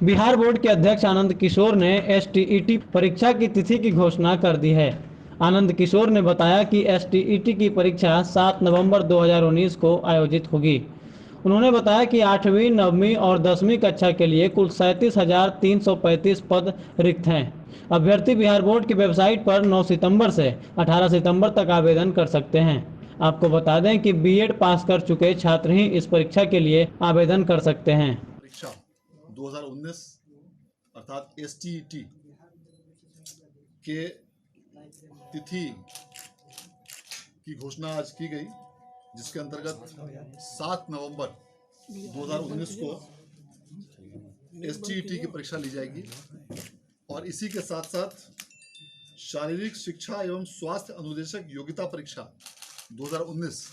Bihar board के अध्यक्ष आनंद किशोर ने एसटीईटी परीक्षा की तिथि की घोषणा कर दी है। आनंद किशोर ने बताया कि एसटीईटी की परीक्षा 7 नवंबर 2019 को आयोजित होगी। उन्होंने बताया कि 8वीं, 9वीं और 10वीं कक्षा के लिए कुल 37,335 पद रिक्त हैं। अभ्यर्थी बिहार बोर्ड की वेबसाइट पर 9 सितंबर से 18 सितंबर तक आवेदन कर सकते हैं। आपको बता दें कि बीएड पास कर चुके छात्र ही इस परीक्षा के लिए आवेदन कर सकते हैं। परीक्षा 2019 अर्थात एसटीईटी के तिथि की घोषणा आज की गई, जिसके अंतर्गत 7 नवंबर 2019 को एसटीईटी की परीक्षा ली जाएगी और इसी के साथ साथ शारीरिक शिक्षा एवं स्वास्थ्य अनुदेशक योग्यता परीक्षा 2019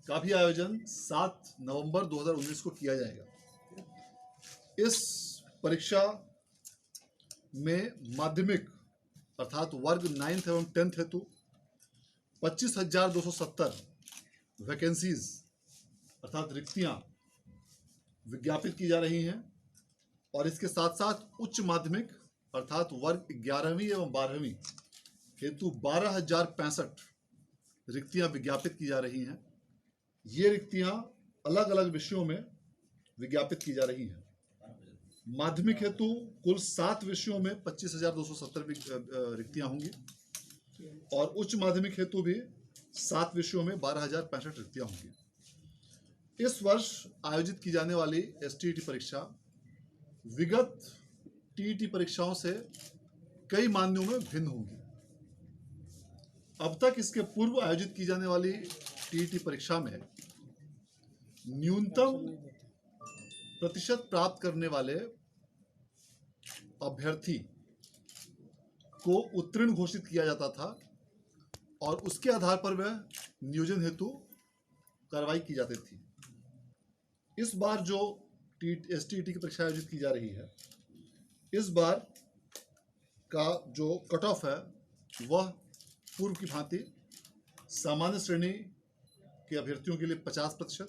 का भी आयोजन 7 नवंबर 2019 को किया जाएगा। इस परीक्षा में माध्यमिक अर्थात वर्ग 9th एवं 10th हेतु 25,270 वैकेंसीज अर्थात रिक्तियां विज्ञापित की जा रही हैं और इसके साथ साथ उच्च माध्यमिक अर्थात वर्ग 11वीं एवं 12वीं हेतु 12,065 रिक्तियां विज्ञापित की जा रही हैं। ये रिक्तियां अलग अलग विषयों में विज्ञापित की जा रही हैं। माध्यमिक हेतु कुल 7 विषयों में 25,270 रिक्तियां होंगी और उच्च माध्यमिक हेतु भी 7 विषयों में 12,065 रिक्तियां होंगी। इस वर्ष आयोजित की जाने वाली एसटीईटी परीक्षा विगत टीईटी परीक्षाओं से कई मायनों में भिन्न होंगी। अब तक इसके पूर्व आयोजित की जाने वाली टीईटी परीक्षा में न्यूनतम प्रतिशत प्राप्त करने वाले अभ्यर्थी को उत्तीर्ण घोषित किया जाता था और उसके आधार पर वह नियोजन हेतु कार्रवाई की जाती थी। इस बार जो एसटीईटी की परीक्षा आयोजित की जा रही है, इस बार का जो कट ऑफ है वह पूर्व की भांति सामान्य श्रेणी के अभ्यर्थियों के लिए 50%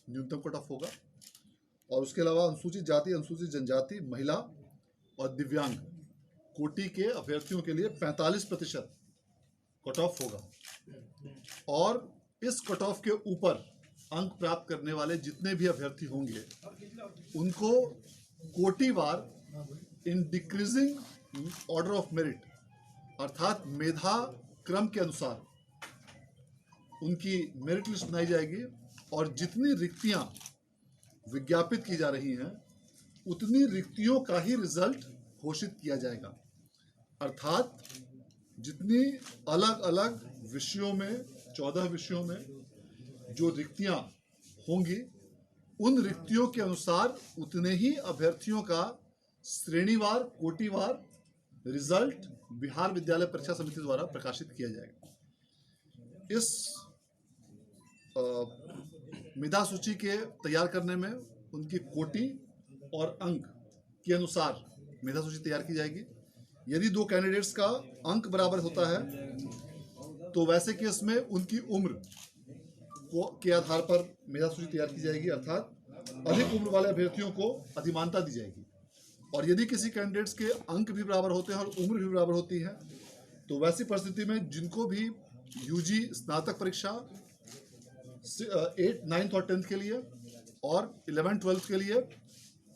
न्यूनतम कट ऑफ होगा और उसके अलावा अनुसूचित जाति, अनुसूचित जनजाति, महिला और दिव्यांग कोटि के अभ्यर्थियों के लिए 45% कट ऑफ होगा और इस कट ऑफ के ऊपर अंक प्राप्त करने वाले जितने भी अभ्यर्थी होंगे उनको कोटिवार in decreasing order of merit अर्थात मेधा क्रम के अनुसार उनकी मेरिट लिस्ट बनाई जाएगी और जितनी रिक्तियां विज्ञापित की जा रही हैं उतनी रिक्तियों का ही रिजल्ट घोषित किया जाएगा। अर्थात जितनी अलग अलग विषयों में 14 विषयों में जो रिक्तियां होंगी उन रिक्तियों के अनुसार उतने ही अभ्यर्थियों का श्रेणीवार कोटिवार रिजल्ट बिहार विद्यालय परीक्षा समिति द्वारा प्रकाशित किया जाएगा। इस मेधा सूची के तैयार करने में उनकी कोटि और अंक के अनुसार मेधा सूची तैयार की जाएगी। यदि 2 कैंडिडेट्स का अंक बराबर होता है तो वैसे केस में उनकी उम्र के आधार पर मेधा सूची तैयार की जाएगी अर्थात अधिक उम्र वाले अभ्यर्थियों को अधिमानता दी जाएगी। और यदि किसी कैंडिडेट्स के अंक भी बराबर होते हैं और उम्र भी बराबर होती है तो वैसी परिस्थिति में जिनको भी यूजी स्नातक परीक्षा 8th, 9th और 10th के लिए और 11th, 12th के लिए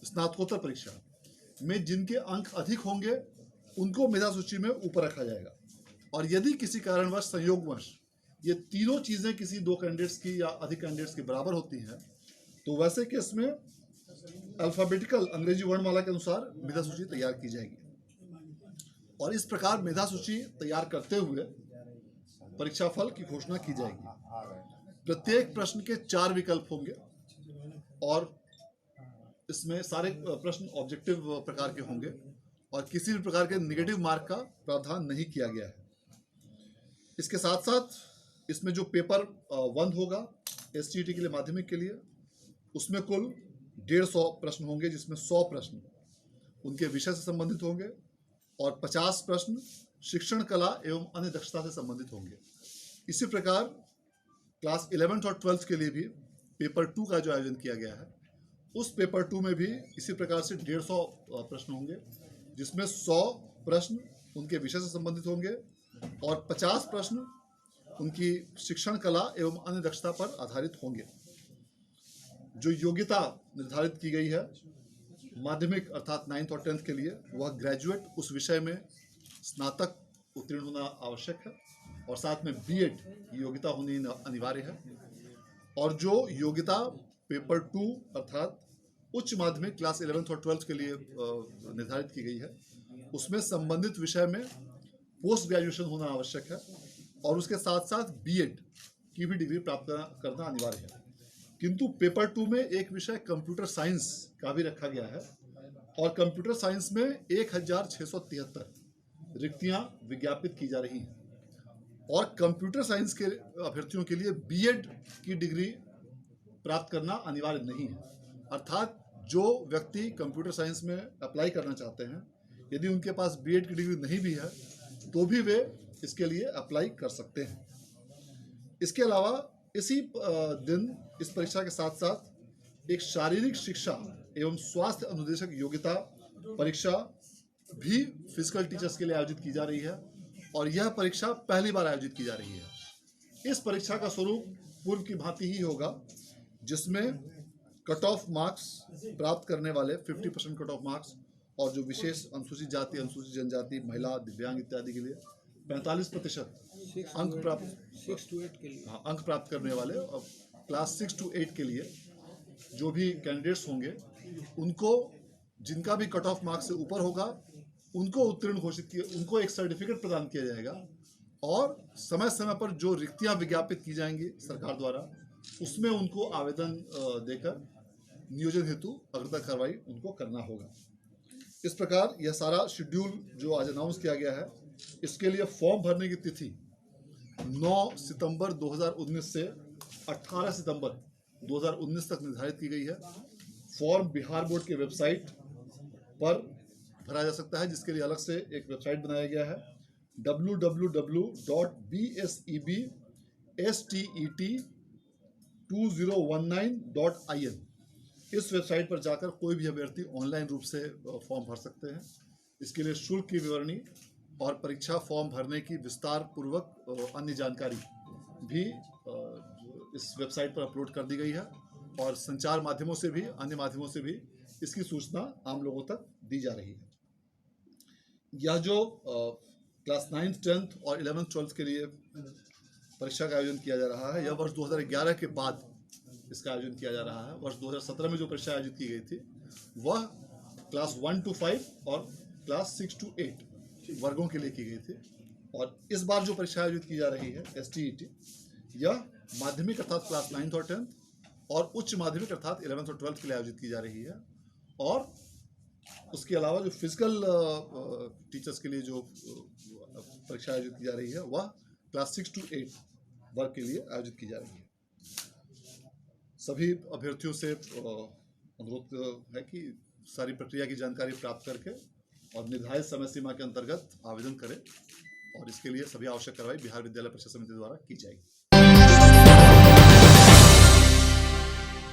स्नातकोत्तर परीक्षा में जिनके अंक अधिक होंगे उनको मेधा सूची में ऊपर रखा जाएगा। और यदि किसी कारणवश संयोगवश ये तीनों चीज़ें किसी 2 कैंडिडेट्स की या अधिक कैंडिडेट्स के बराबर होती हैं तो वैसे केस में अल्फ़ाबेटिकल अंग्रेजी वर्णमाला के अनुसार मेधा सूची तैयार की जाएगी और इस प्रकार मेधा सूची तैयार करते हुए परीक्षाफल की घोषणा की जाएगी। प्रत्येक प्रश्न के 4 विकल्प होंगे और इसमें सारे प्रश्न ऑब्जेक्टिव प्रकार के होंगे और किसी भी प्रकार के नेगेटिव मार्क का प्रावधान नहीं किया गया है। इसके साथ साथ इसमें जो पेपर 1 होगा एसटीईटी के लिए माध्यमिक के लिए उसमें कुल 150 प्रश्न होंगे जिसमें 100 प्रश्न उनके विषय से संबंधित होंगे और 50 प्रश्न शिक्षण कला एवं अन्य दक्षता से संबंधित होंगे। इसी प्रकार क्लास 11th और 12th के लिए भी पेपर 2 का जो आयोजन किया गया है उस पेपर 2 में भी इसी प्रकार से 150 प्रश्न होंगे, जिसमें 100 प्रश्न उनके विषय से संबंधित होंगे और 50 प्रश्न उनकी शिक्षण कला एवं अन्य दक्षता पर आधारित होंगे। जो योग्यता निर्धारित की गई है माध्यमिक अर्थात 9th और 10th के लिए, वह ग्रेजुएट उस विषय में स्नातक उत्तीर्ण होना आवश्यक है और साथ में बीएड की योग्यता होनी अनिवार्य है। और जो योग्यता पेपर 2 अर्थात उच्च माध्यमिक क्लास 11th और 12th के लिए निर्धारित की गई है, उसमें संबंधित विषय में पोस्ट ग्रेजुएशन होना आवश्यक है और उसके साथ साथ बीएड की भी डिग्री प्राप्त करना अनिवार्य है। किंतु पेपर 2 में एक विषय कंप्यूटर साइंस का भी रखा गया है और कंप्यूटर साइंस में 1673 रिक्तियां विज्ञापित की जा रही हैं और कंप्यूटर साइंस के अभ्यर्थियों के लिए बीएड की डिग्री प्राप्त करना अनिवार्य नहीं है। अर्थात जो व्यक्ति कंप्यूटर साइंस में अप्लाई करना चाहते हैं, यदि उनके पास बीएड की डिग्री नहीं भी है तो भी वे इसके लिए अप्लाई कर सकते हैं। इसके अलावा इसी दिन इस परीक्षा के साथ साथ एक शारीरिक शिक्षा एवं स्वास्थ्य अनुदेशक योग्यता परीक्षा भी फिजिकल टीचर्स के लिए आयोजित की जा रही है और यह परीक्षा पहली बार आयोजित की जा रही है। इस परीक्षा का स्वरूप पूर्व की भांति ही होगा, जिसमें कट ऑफ मार्क्स प्राप्त करने वाले 50% कट ऑफ मार्क्स और जो विशेष अनुसूचित जाति, अनुसूचित जनजाति, महिला, दिव्यांग इत्यादि के लिए 45% अंक प्राप्त करने वाले और क्लास 6 to 8 के लिए जो भी कैंडिडेट्स होंगे, उनको जिनका भी कट ऑफ मार्क्स से ऊपर होगा उनको उत्तीर्ण घोषित किया, उनको एक सर्टिफिकेट प्रदान किया जाएगा और समय समय पर जो रिक्तियां विज्ञापित की जाएंगी सरकार द्वारा, उसमें उनको आवेदन देकर नियोजन हेतु अग्रता कार्रवाई उनको करना होगा। इस प्रकार यह सारा शेड्यूल जो आज अनाउंस किया गया है, इसके लिए फॉर्म भरने की तिथि 9 सितंबर 2019 से 18 सितंबर 2019 तक निर्धारित की गई है। फॉर्म बिहार बोर्ड के वेबसाइट पर भरा जा सकता है, जिसके लिए अलग से एक वेबसाइट बनाया गया है www.bsebstet2019.in। इस वेबसाइट पर जाकर कोई भी अभ्यर्थी ऑनलाइन रूप से फॉर्म भर सकते हैं। इसके लिए शुल्क की विवरणी और परीक्षा फॉर्म भरने की विस्तार पूर्वक अन्य जानकारी भी इस वेबसाइट पर अपलोड कर दी गई है और संचार माध्यमों से भी, अन्य माध्यमों से भी इसकी सूचना आम लोगों तक दी जा रही है। यह जो क्लास 9th, 10th और 11th, 12th के लिए परीक्षा का आयोजन किया जा रहा है, यह वर्ष 2011 के बाद इसका आयोजन किया जा रहा है। वर्ष 2017 में जो परीक्षा आयोजित की गई थी वह क्लास 1 to 5 और क्लास 6 to 8 वर्गों के लिए की गई थी और इस बार जो परीक्षा आयोजित की जा रही है STET, यह माध्यमिक अर्थात क्लास 9th और 10th और उच्च माध्यमिक अर्थात 11th और 12th के लिए आयोजित की जा रही है। और उसके अलावा जो फिजिकल टीचर्स के लिए जो परीक्षा आयोजित की जा रही है वह क्लास 6 to 8 वर्ग के लिए आयोजित की जा रही है। सभी अभ्यर्थियों से अनुरोध है कि सारी प्रक्रिया की जानकारी प्राप्त करके और निर्धारित समय सीमा के अंतर्गत आवेदन करें और इसके लिए सभी आवश्यक कार्रवाई बिहार विद्यालय परीक्षा समिति द्वारा की जाएगी।